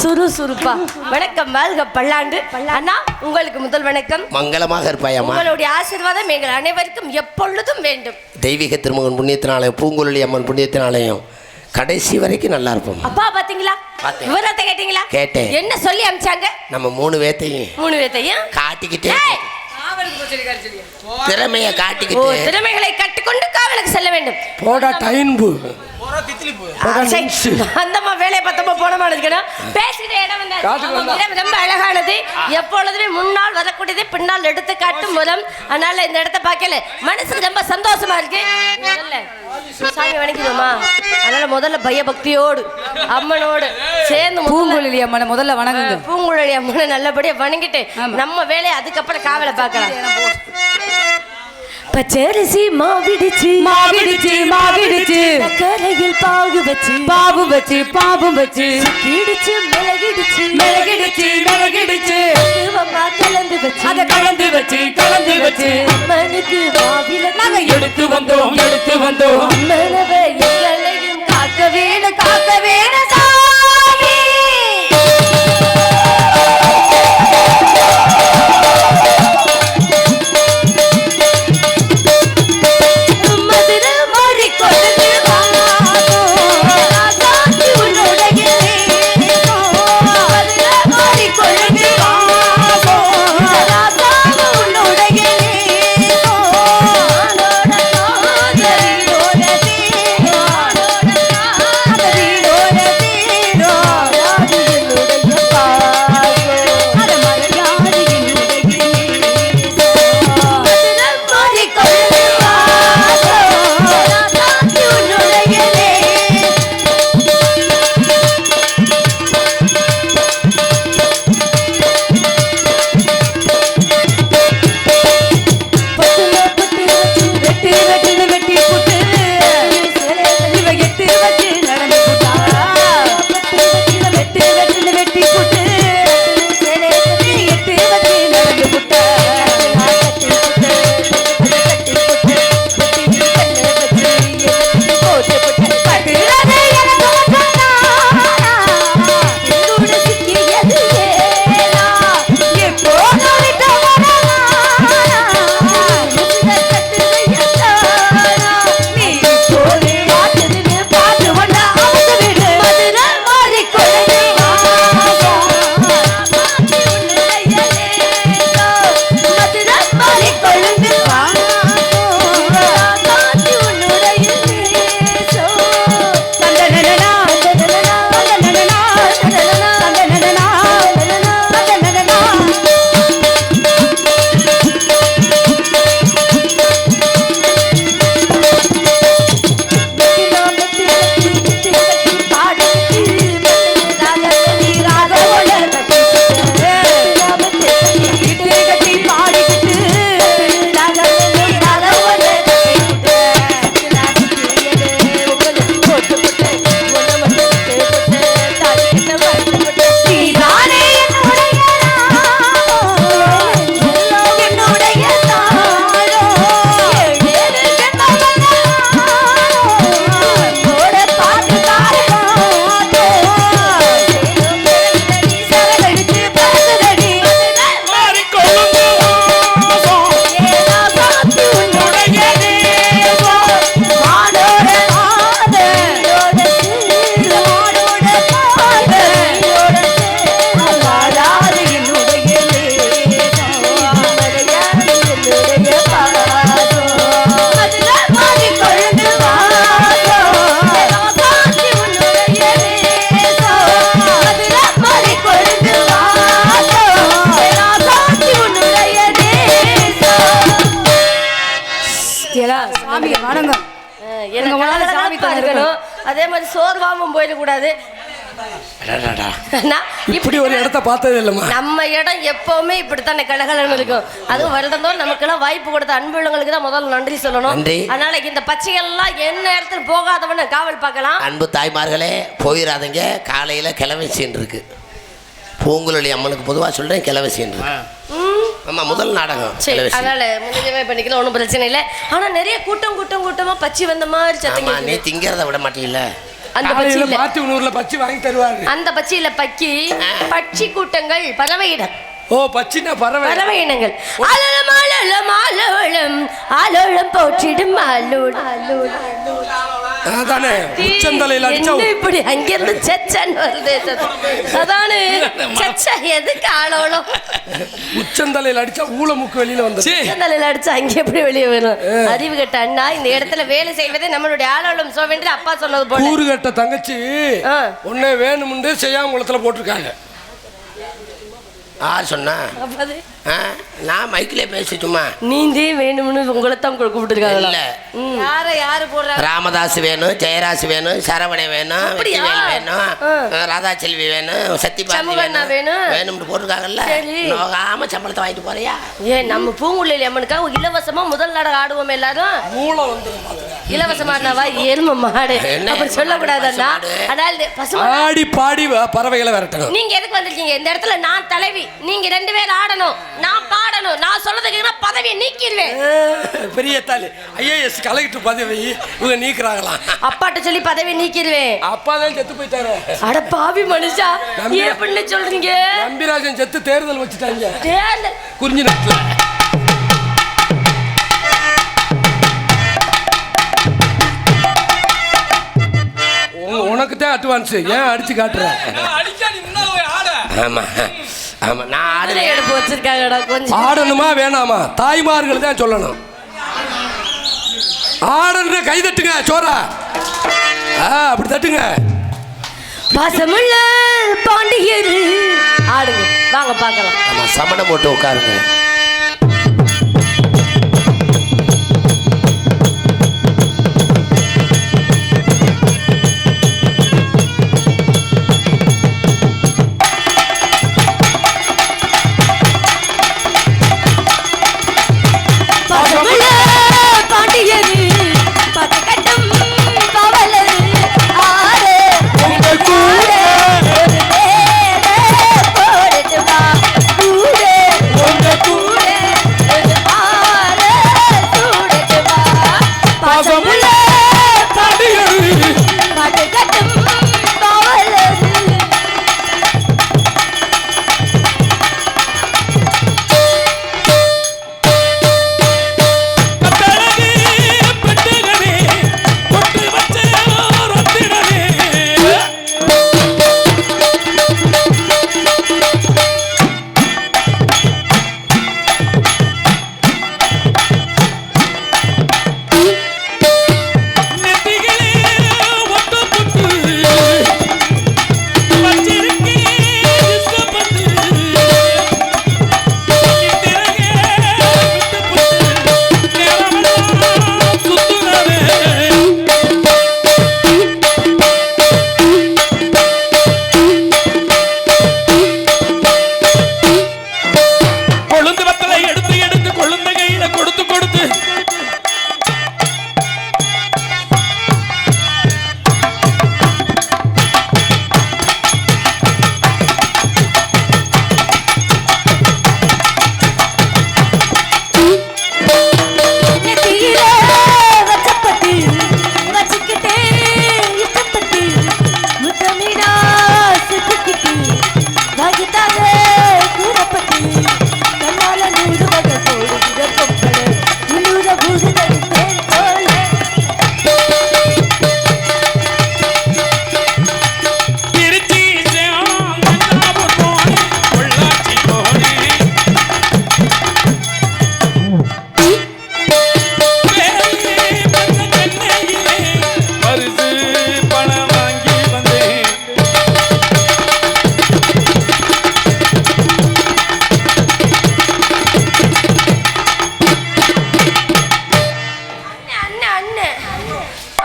சுறுசுறுப்பா. வணக்கம், வாழ்க பல்லாண்டு. அண்ணா, உங்களுக்கு முதல் வணக்கம். மங்களமாக இருப்பாயம்மா. உங்களுடைய ஆசீர்வாதம் எங்கள் அனைவருக்கும் எப்பொழுதும் வேண்டும். தெய்வீக திருமகன் புண்ணியத்தினாலையும் பூங்குழலி அம்மன் புண்ணியத்தினாலையும் கடைசி வரைக்கும் நல்லா இருப்போம். அப்பா பாத்தீங்களா? விவரத்தை கேட்டீங்களா? கேட்டேன். என்ன சொல்லி அனுப்பிச்சாங்க? நம்ம மூணு பேத்தையும் காட்டிக்கிட்டே திறமையை காட்டிக்கிட்டு திறமைகளை கட்டுக்கொண்டு காவலுக்கு செல்ல வேண்டும். போடா டைன்பு அந்தம்மா வேலையை பார்த்தப்ப போனமா இருக்கணும். பேசிக்கிட்ட இடம் ரொம்ப அழகானது. எப்பொழுதுமே முன்னால் வரக்கூடியது பின்னால் எடுத்து காட்டும் முறம். அதனால இந்த இடத்த பார்க்கல மனசுக்கு ரொம்ப சந்தோஷமா இருக்கு. சாமி வணங்கிடுமா? அதனால முதல்ல பயபக்தியோடு அம்மனோடு சேர்ந்து பூங்குழலி அம்மனை முதல்ல வணங்குங்க. பூங்குழலி அம்மனை நல்லபடியா வணங்கிட்டு நம்ம வேலையை அதுக்கப்புறம் காவலை பார்க்கலாம். பச்சரிசி மாவிடுச்சு கரையில் பாகு வச்சு பாவும் வச்சு கிடிச்சு மிளகிடுச்சு கலந்து வச்சு அம்மனுக்கு மாவில நாங்க எடுத்து வந்தோம் அம்மனவ எங்களையும் காக்க வேணும் பத்தியலா சாமியை வணங்க. எனக்கு முதல்ல சாமி கலகலப்பா இருக்கணும். அதே மாதிரி சோர்வாமும் போயிடக்கூடாது. இப்படி ஒரு இடத்த பார்த்தது இல்லம்மா. நம்ம இடம் எப்பவுமே இப்படித்தானே கலகலன்னு இருக்கும். அதுவும் வருடந்தோறும் நமக்கு எல்லாம் வாய்ப்பு கொடுத்த அன்புள்ளவங்களுக்கு தான் முதல்ல நன்றி சொல்லணும். அதனால இந்த பச்சைகள்லாம் என்ன இடத்துல போகாதவன்னு காவல் பார்க்கலாம். அன்பு தாய்மார்களே, போயிடாதீங்க. காலையில கிளவசின்னு இருக்கு. பூங்குழலி அம்மனுக்கு பொதுவா சொல்றேன், கிளவசின்னு இருக்கு. ஆமா, முதல் நாடகம். அதனால முன்னேஜமே பண்ணிக்கலாம், ஒன்றும் பிரச்சனை இல்லை. ஆனா நிறைய கூட்டமா பச்சி வந்த மாதிரி சத்தம். நீ திங்கிறத விட மாட்டீங்களா? அந்த பச்சியில மாத்தி பச்சி வாங்கி தருவாங்க. அந்த பச்சியில பட்சி கூட்டங்கள் பறவை இடம். ஓ, பச்சினா பறவை பறவை இனங்கள். அலலம் அலலம் அலோலம் அலோலம் போற்றிடும் அலோல் அலோல். அதானே உச்சந்தலையில அடிச்சா இப்படி அங்கிருந்து செச்சன் வருது. அதானே செச்ச எதுக்கு ஆளோலம்? உச்சந்தலையில அடிச்சா ஊளமுக்கு வெளியில வந்துச்சு. உச்சந்தலையில அடிச்சா அங்கே எப்படி வெளியே வரும்? அறிவு கட்ட அண்ணா, இந்த இடத்துல வேலை செய்வதே நம்மளுடைய ஆளோலம் சோவென்று அப்பா சொன்னது போல. ஊரு கட்ட தங்கச்சி ஒன்னே வேணும்னு செய்யாம குளத்துல போட்டிருக்காங்க. யார் சொன்னா? நான் மைக்கிலே பேசிட்டுமா? நீந்தே வேணும்னு உங்களை தான் கூப்பிட்டுருக்காங்க. யாரு போடுற? ராமதாஸ் வேணும், ஜெயராஜ் வேணும், சரவணை வேணும், வெற்றிவேல் வேணும், ராதா செல்வி வேணும், சத்தியபாரதி வேணும் வேணும்னு போட்டிருக்காங்கல்ல. நோகாம சம்பளத்தை வாங்கிட்டு போறியா? ஏன் நம்ம பூங்குழலி அம்மனுக்காக இலவசமா முதல் நாடகம் ஆடுவோம் எல்லாரும். இலவசமானவா எரும மாடு அப்படி சொல்லக்கூடாதுன்னா. ஆடி பாடி பறவைகளை விரட்டணும். நீங்க எதுக்கு வந்திருக்கீங்க இந்த இடத்துல? நான் தலைவி, நீங்க 2 பேர் ஆடணும், நான் பாடணும். நான் சொல்றதுக்கு பதவியை நீக்கிடுவேன். பெரிய தாலி ஐஏஎஸ் கலெக்டர் பதவி இவங்க நீக்குறாங்களாம். அப்பாட்ட சொல்லி பதவி நீக்கிடுவேன். அப்பா தான் செத்து போயிட்டாரு. அட பாவி மனுஷா, எப்படின்னு சொல்றீங்க? நம்பிராஜன் செத்து தேர்தல் வச்சுட்டாங்க. தேர்தல் குறிஞ்சி நாட்டுல. உனக்கு தான் அட்வான்ஸ், ஏன் அடிச்சு காட்டுற? ஆமா ஆமா, நான் ஆடுல எடுப்பு வச்சிருக்காங்கடா. கொஞ்சம் ஆடணுமா வேணாமா தாய்மார்கள் தான் சொல்லணும். ஆடன்ற கை தட்டுங்க, சோரா அப்படி தட்டுங்க. பாசமுள்ள பாண்டியர் ஆடுங்க, வாங்க பார்க்கலாம். ஆமா, சமணம் போட்டு உட்காருங்க. கூட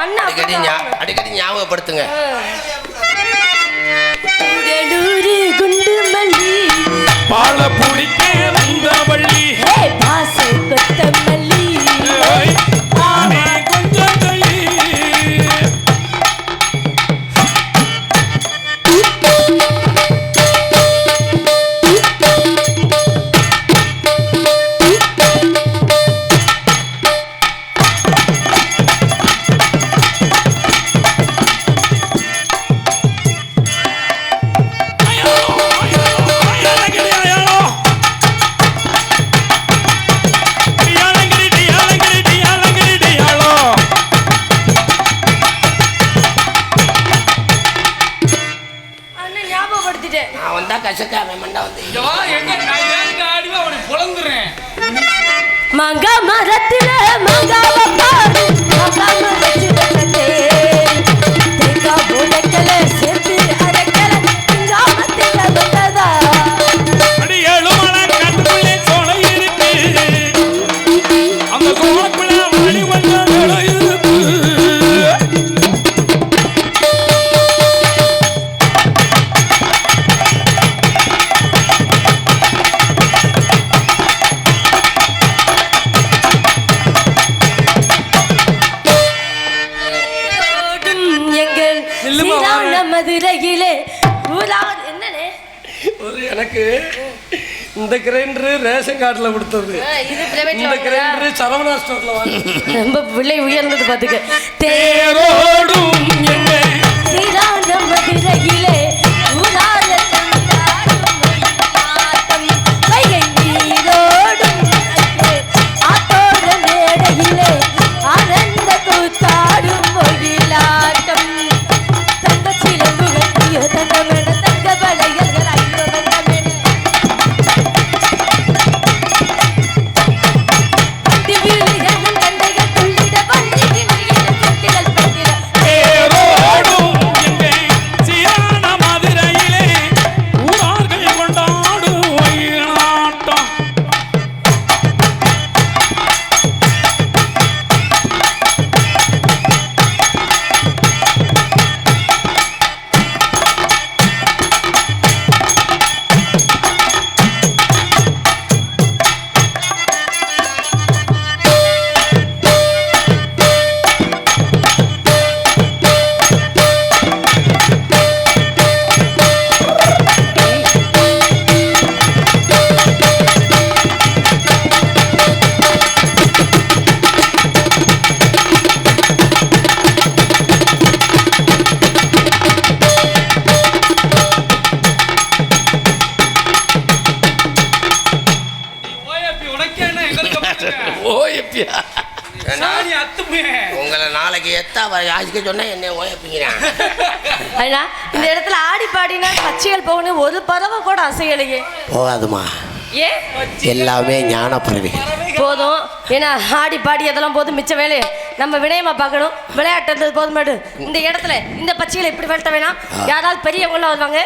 அண்ணா அடிக்கடி ஞாபகப்படுத்துங்க. உடலூரு குண்டு மல்லி பால பிடிக்க வந்தவள்ளி பாசை கொத்தமல்லி கொஞ்சம் தள்ளி நான் வந்தா கசக்க அவன் மண்டா வந்து மங்க மரத்துல மங்காவ பாரு மங்காம வச்சு தேங்காய் போடக்கல சேர்த்து அரைக்கல திங்காமத்தில வந்ததா அடி ஏழுமலை கட்டுக்குள்ளே சோலை இருக்கு அந்த சோழக்குள்ள மணி வந்த வேலை இருக்கு மதுரையிலே ஊரார் என்னனே ஒரு எனக்கு இந்த கிரைண்டரு ரேஷன் கார்டுல கொடுத்தது, இது பிரைவேட்ல இந்த கிரைண்டரு சரவணா ஸ்டோர்ல வாங்க. ரொம்ப விலை உயர்ந்தது பாத்துக்க. தேரோடும் எங்க ஸ்ரீராம மதுரையிலே ஊரார் வைகை நீரோடும் ஆத்தோட மேடையிலே ஆனந்த கூத்தாடும் ஒயிலாட்டம் தங்கச்சிலம்புகள் தங்க வளையல்கள் ஐயோ தங்கமேன திவிலிகள் கண்டைகள் துள்ளிட பள்ளிக்கு செட்டிகள் பெட்டில தேரோடும் எங்க சீரான மதுரையிலே ஊரார்கள் கொண்டாடும் ஒயிலாட்டம் ஓய்யா உங்களை நாளைக்கு எத்தா யாசிக்க சொன்னா என்ன ஓயப்பிங்கிறான். ஐயா இந்த இடத்துல ஆடி பாடினா பச்சைகள் போகணும் ஒரு பறவை கூட அசையலையே. போகாதுமா, ஏன் எல்லாமே ஞான பறவை. போதும், ஏன்னா ஆடி பாடி அதெல்லாம் போதும், மிச்ச வேலையை நம்ம வினயமா பார்க்கணும். விளையாட்டு போதுமாடு இந்த இடத்துல இந்த பச்சைகளை இப்படி வெளுத்த வேணாம். யாராவது பெரியவங்கள வருவாங்க,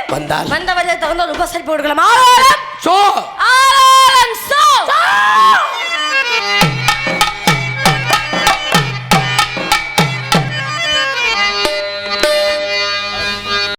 வந்தவரை தகுந்த ஒரு உபசரிப்பு கொடுக்கலாம்.